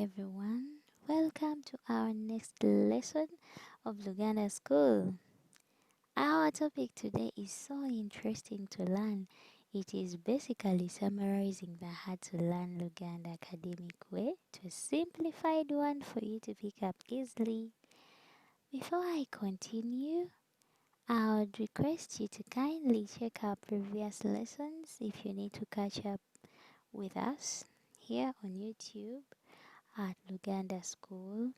everyone. Welcome to our next lesson of Luganda School. Our topic today is so interesting to learn. It is basically summarizing the hard to learn Luganda academic way to a simplified one for you to pick up easily. Before I continue, I would request you to kindly check our previous lessons if you need to catch up with us here on YouTube at Luganda School.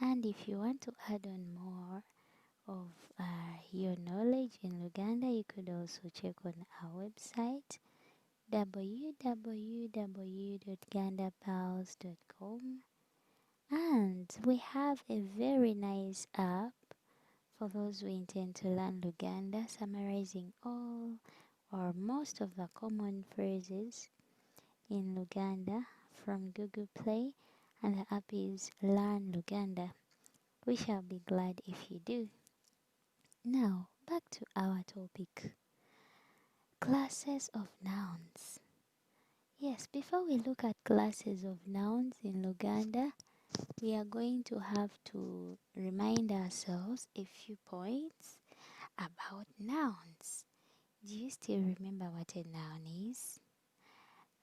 And if you want to add on more of your knowledge in Luganda, you could also check on our website www.gandapals.com. And we have a very nice app for those who intend to learn Luganda, summarizing all or most of the common phrases in Luganda from Google Play, and the app is Learn Luganda. We shall be glad if you do. Now, back to our topic. Classes of nouns. Yes, before we look at classes of nouns in Luganda, we are going to have to remind ourselves a few points about nouns. Do you still remember what a noun is?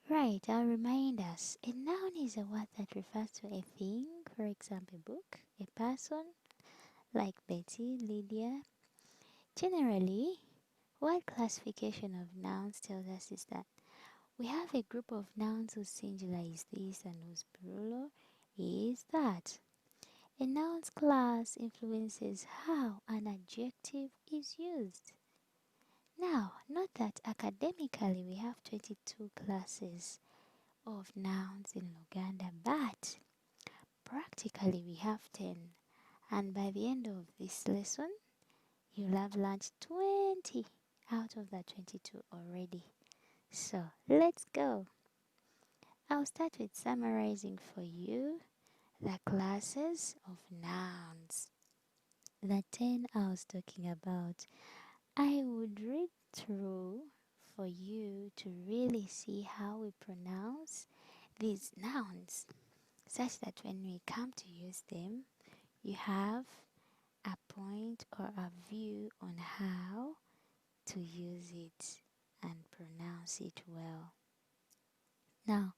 Right, I'll remind us. A noun is a word that refers to a thing, for example, a book, a person, like Betty, Lydia. Generally, what classification of nouns tells us is that we have a group of nouns whose singular is this and whose plural is that. A noun's class influences how an adjective is used. Now, note that academically we have 22 classes of nouns in Luganda, but practically we have 10. And by the end of this lesson, you'll have learned 20 out of the 22 already. So let's go. I'll start with summarizing for you the classes of nouns. The 10 I was talking about. I would read through for you to really see how we pronounce these nouns, such that when we come to use them, you have a point or a view on how to use it and pronounce it well. Now,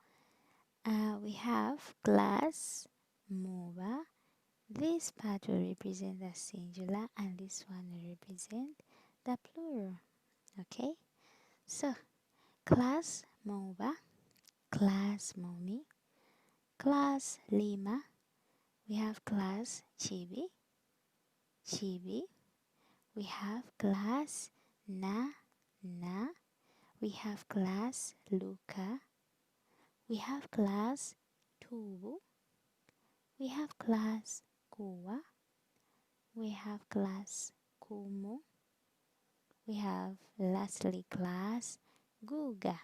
we have class, moba. This part will represent the singular and this one will represent the plural. Okay? So, class, moba, class, momi, class, lima. We have class, chibi, chibi. We have class, na, na. We have class, luka. We have class, tubu. We have class, kuwa. We have class, kumu. We have lastly class, guga.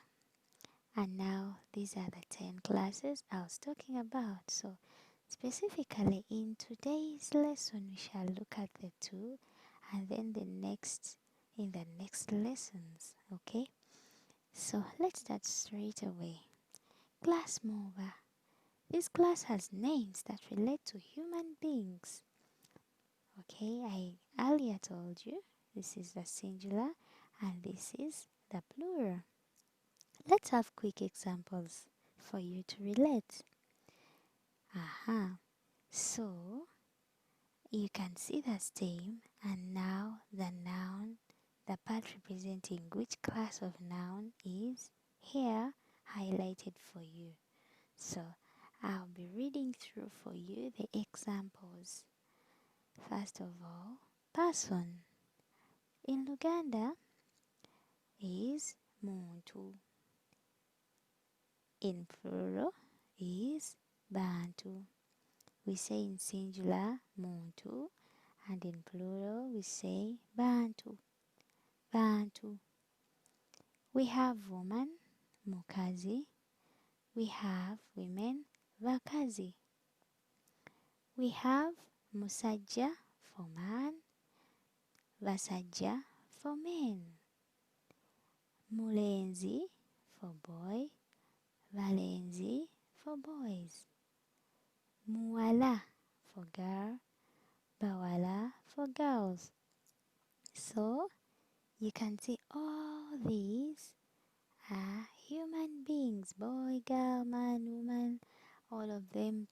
And now these are the 10 classes I was talking about. So specifically in today's lesson we shall look at the two and then the next in the next lessons. Okay? So let's start straight away. Class mover. This class has names that relate to human beings. Okay, I earlier told you this is the singular and this is the plural. Let's have quick examples for you to relate. So you can see the stem and now the noun, the part representing which class of noun is here highlighted for you. So I'll be reading through for you the examples. First of all, person in Luganda is muntu. In plural is bantu. We say in singular muntu and in plural we say bantu. Bantu. We have woman, mukazi. We have women, vakazi. We have musajja for man, vasajja for men. Mulenzi for boy, valenzi for boys. Muwala for girl, bawala for girls. So you can see all these are human beings, boy, girl, man, woman, all of them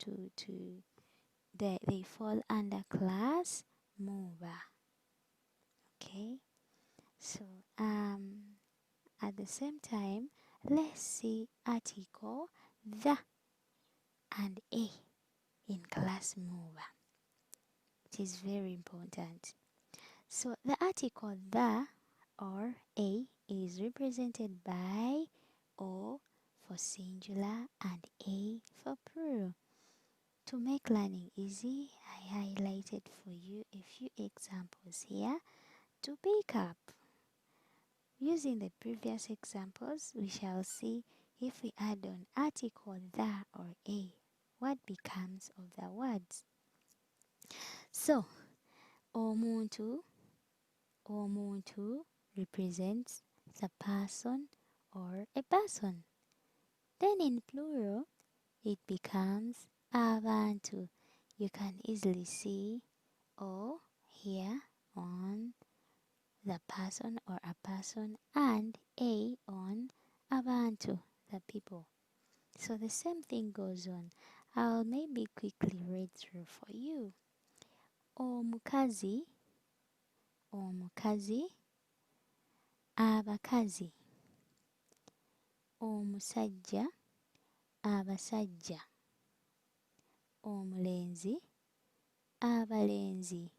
they fall under class Muba. Okay, so at the same time, let's see article the and a in class Muba. It is very important. So the article the or a is represented by o for singular and a for plural. To make learning easy, I highlighted for you a few examples here to pick up. Using the previous examples, we shall see if we add on article the or a, what becomes of the words. So, omuntu represents the person or a person. Then in plural, it becomes abantu. You can easily see O here on the person or a person and A on abantu, the people. So the same thing goes on. I'll maybe quickly read through for you. Omukazi, abakazi. Omusajja, abasajja. Omulenzi, abalenzi.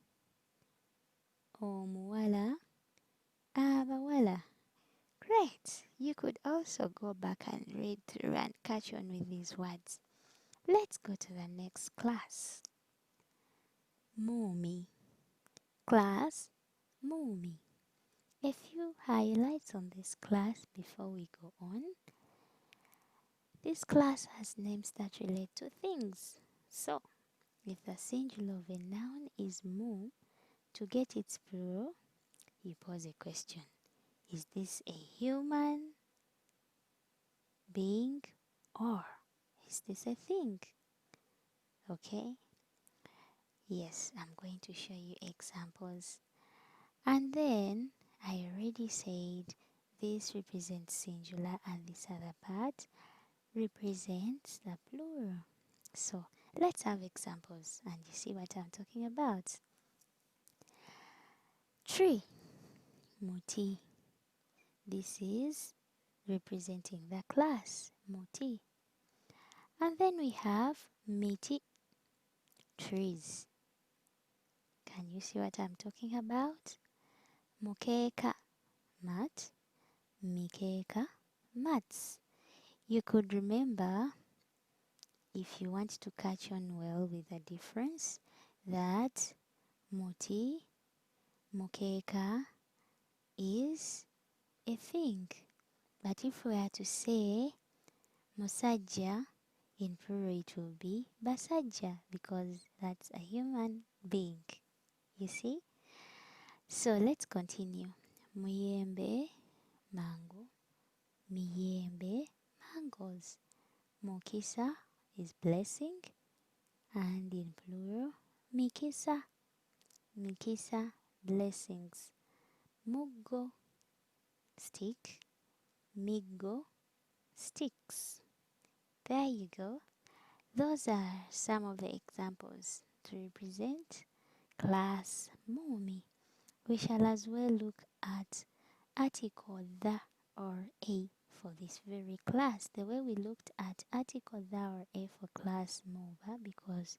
Omuwala, abawala. Great! You could also go back and read through and catch on with these words. Let's go to the next class. Mumi. Class, Mumi. A few highlights on this class before we go on. This class has names that relate to things. So, if the singular of a noun is mu, to get its plural, you pose a question. Is this a human being or is this a thing? Okay? Yes, I'm going to show you examples. And then I already said this represents singular and this other part represents the plural. So let's have examples and you see what I'm talking about. Tree, muti. This is representing the class, muti. And then we have miti, trees. Can you see what I'm talking about? Mukeka, mat. Mikeka, mats. You could remember, if you want to catch on well with the difference, that muti, mukeka is a thing. But if we are to say musajja, in plural it will be basajja because that's a human being. You see? So let's continue. Muyembe, mango. Miyembe, mangoes. Mukisa is blessing. And in plural, mikisa. Mikisa, blessings. Muggo, stick. Miggo, sticks. There you go. Those are some of the examples to represent class Mumi. We shall as well look at article the or a for this very class, the way we looked at article the or a for class MOVA, because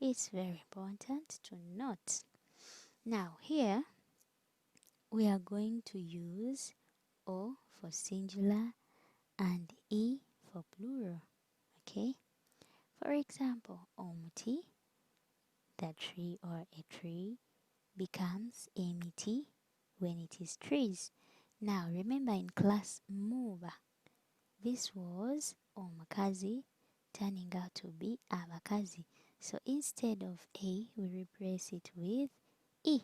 it's very important to note. Now here we are going to use O for singular and E for plural. Okay? For example, omuti, the tree or a tree, becomes emiti when it is trees. Now remember in class MOVA, this was omukazi turning out to be abakazi. So instead of A, we replace it with E.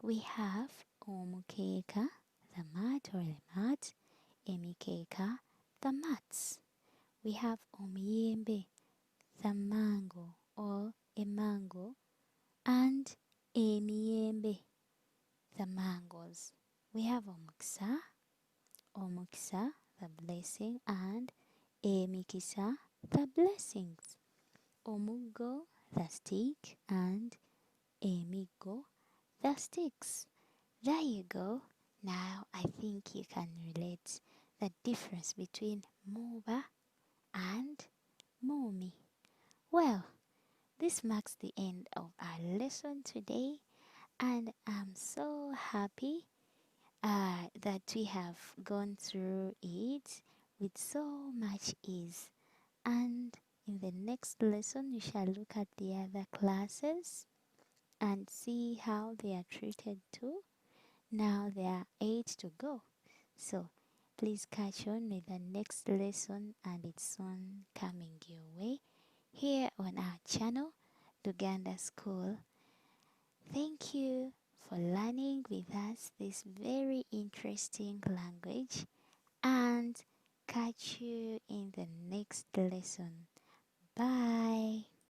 We have omukeka, the mat or the mat, emikeka, the mats. We have omiyembe, the mango or a mango, and emiyembe, the mangoes. We have omukisa, the blessing, and emikisa, the blessings. Omuggo, the stick, and emigo, the sticks. There you go. Now I think you can relate the difference between Moba and Momi. Well, this marks the end of our lesson today, and I'm so happy that we have gone through it with so much ease. And in the next lesson, we shall look at the other classes and see how they are treated too. Now there are 8 to go. So please catch on with the next lesson, and it's soon coming your way here on our channel, Luganda School. Thank you for learning with us this very interesting language, and catch you in the next lesson. Bye.